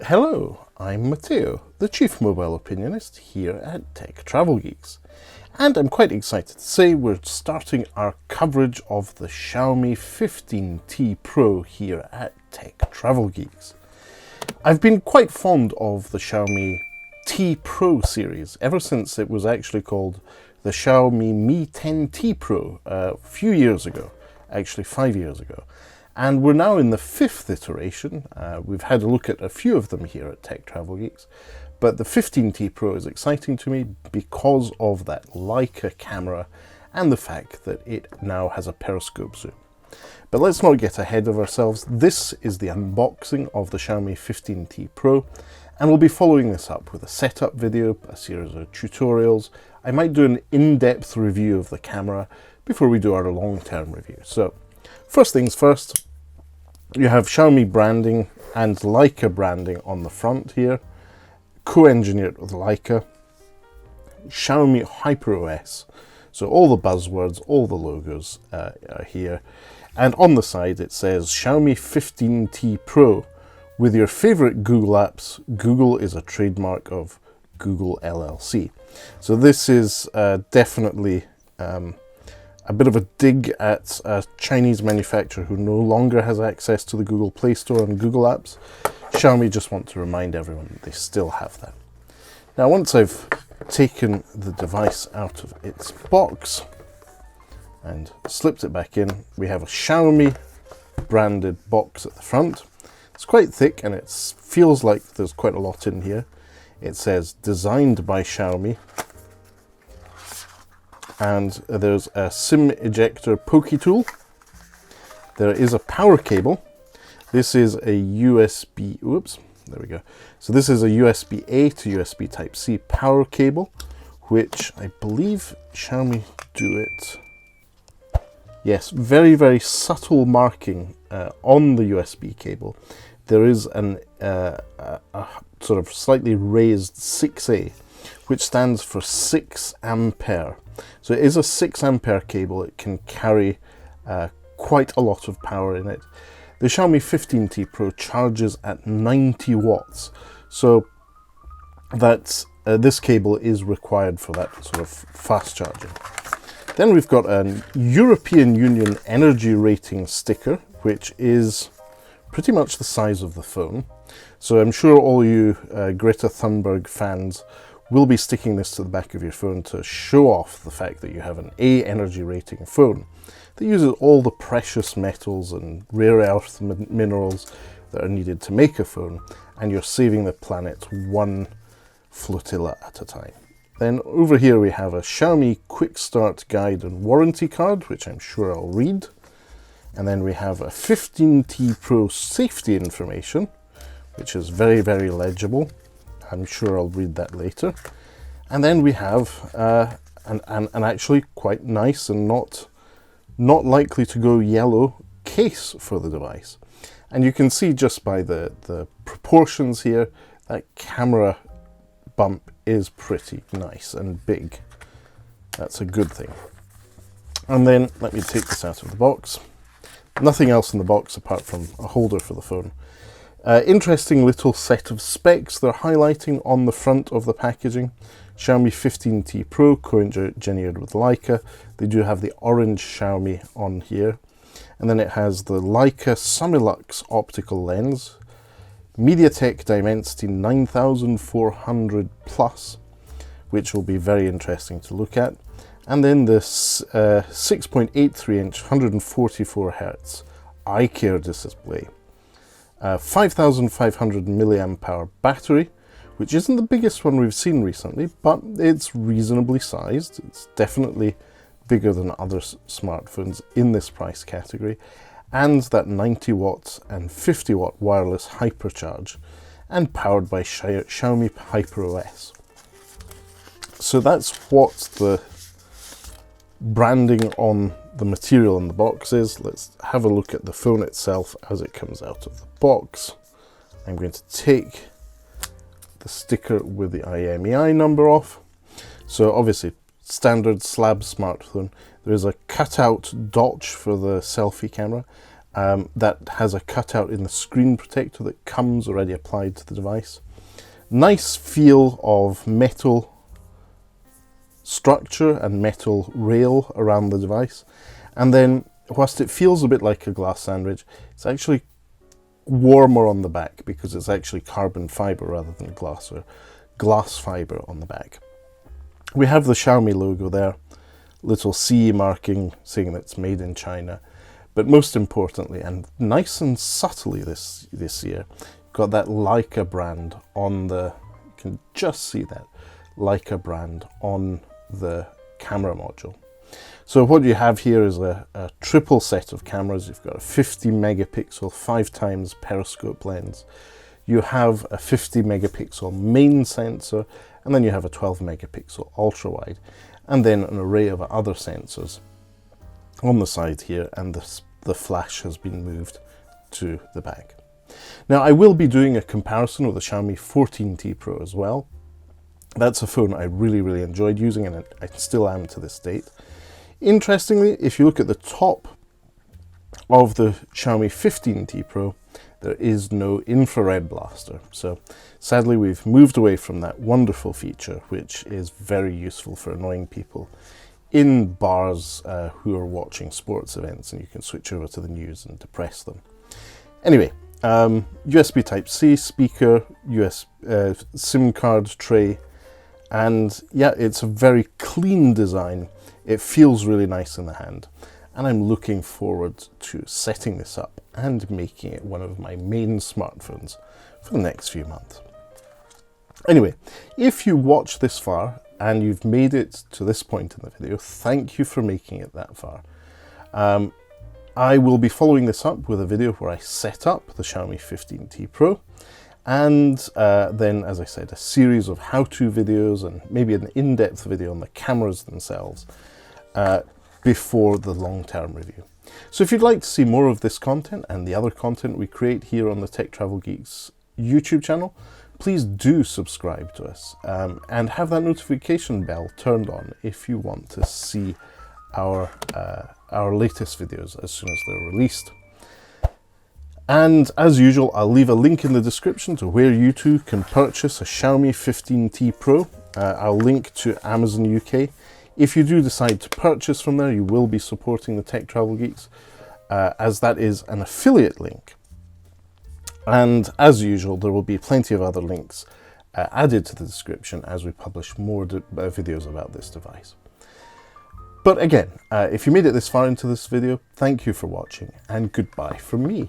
Hello, I'm Matteo, the Chief Mobile Opinionist here at Tech Travel Geeks. And I'm quite excited to say we're starting our coverage of the Xiaomi 15T Pro here at Tech Travel Geeks. I've been quite fond of the Xiaomi T Pro series ever since it was actually called the Xiaomi Mi 10T Pro a few years ago, actually 5 years ago. And we're now in the 5th iteration. We've had a look at a few of them here at Tech Travel Geeks, but the 15T Pro is exciting to me because of that Leica camera and the fact that it now has a periscope zoom. But let's not get ahead of ourselves. This is the unboxing of the Xiaomi 15T Pro, and we'll be following this up with a setup video, a series of tutorials. I might do an in-depth review of the camera before we do our long-term review. So first things first, you have Xiaomi branding and Leica branding on the front here, co-engineered with Leica, Xiaomi HyperOS, so all the buzzwords, all the logos are here, and on the side it says Xiaomi 15T Pro. With your favorite Google apps, Google is a trademark of Google LLC. So this is definitely a bit of a dig at a Chinese manufacturer who no longer has access to the Google Play Store and Google Apps. Xiaomi just want to remind everyone that they still have that. Now, once I've taken the device out of its box and slipped it back in, we have a Xiaomi branded box at the front. It's quite thick and it feels like there's quite a lot in here. It says designed by Xiaomi. And there's a SIM ejector pokey tool. There is a power cable. This is a USB, oops, there we go. So this is a USB-A to USB Type-C power cable, which I believe Xiaomi do it. Yes, very, very subtle marking on the USB cable. There is a sort of slightly raised 6A, which stands for 6 ampere. So it is a 6 ampere cable. It can carry quite a lot of power in it. The Xiaomi 15T Pro charges at 90 watts. So that's, this cable is required for that sort of fast charging. Then we've got a European Union energy rating sticker, which is pretty much the size of the phone. So I'm sure all you Greta Thunberg fans will be sticking this to the back of your phone to show off the fact that you have an A energy rating phone that uses all the precious metals and rare earth minerals that are needed to make a phone, and you're saving the planet one flotilla at a time. Then over here we have a Xiaomi Quick Start Guide and Warranty card, which I'm sure I'll read. And then we have a 15T Pro safety information, which is very, very legible. I'm sure I'll read that later. And then we have an actually quite nice and not likely to go yellow case for the device. And you can see just by the proportions here, that camera bump is pretty nice and big. That's a good thing. And then let me take this out of the box. Nothing else in the box apart from a holder for the phone. Interesting little set of specs they're highlighting on the front of the packaging. Xiaomi 15T Pro co-engineered with Leica. They do have the orange Xiaomi on here. And then it has the Leica Summilux optical lens, MediaTek Dimensity 9400 Plus, which will be very interesting to look at. And then this 6.83 inch 144 Hz eye care display. 5,500 milliamp hour battery, which isn't the biggest one we've seen recently, but it's reasonably sized. It's definitely bigger than other smartphones in this price category. And that 90 watts and 50 watt wireless hypercharge, and powered by Xiaomi HyperOS. So that's what the branding on the material in the box is. Let's have a look at the phone itself as it comes out of the box. I'm going to take the sticker with the IMEI number off. So obviously standard slab smartphone. There is a cutout dotch for the selfie camera, that has a cutout in the screen protector that comes already applied to the device. Nice feel of metal structure and metal rail around the device. And then, whilst it feels a bit like a glass sandwich, it's actually warmer on the back because it's actually carbon fiber rather than glass, or glass fiber on the back. We have the Xiaomi logo there, little CE marking saying that it's made in China. But most importantly, and nice and subtly this year, got that Leica brand on the, you can just see that Leica brand on the camera module. So what you have here is a triple set of cameras. You've got a 50 megapixel 5x periscope lens. You have a 50 megapixel main sensor, and then you have a 12 megapixel ultra wide, and then an array of other sensors on the side here, and the flash has been moved to the back. Now I will be doing a comparison with the Xiaomi 14T Pro as well. That's a phone I really enjoyed using, and I still am to this date. Interestingly, if you look at the top of the Xiaomi 15T Pro, there is no infrared blaster. So sadly, we've moved away from that wonderful feature, which is very useful for annoying people in bars who are watching sports events, and you can switch over to the news and depress them. Anyway, USB Type-C speaker, SIM card tray, and yeah, it's a very clean design. It feels really nice in the hand, and I'm looking forward to setting this up and making it one of my main smartphones for the next few months. Anyway, if you watch this far and you've made it to this point in the video, thank you for making it that far. I will be following this up with a video where I set up the Xiaomi 15T Pro, and then, as I said, a series of how-to videos and maybe an in-depth video on the cameras themselves before the long-term review. So if you'd like to see more of this content and the other content we create here on the Tech Travel Geeks YouTube channel, please do subscribe to us and have that notification bell turned on if you want to see our latest videos as soon as they're released. And as usual, I'll leave a link in the description to where you too can purchase a Xiaomi 15T Pro. I'll link to Amazon UK. If you do decide to purchase from there, you will be supporting the Tech Travel Geeks, as that is an affiliate link. And as usual, there will be plenty of other links added to the description as we publish more videos about this device. But again, if you made it this far into this video, thank you for watching, and goodbye from me.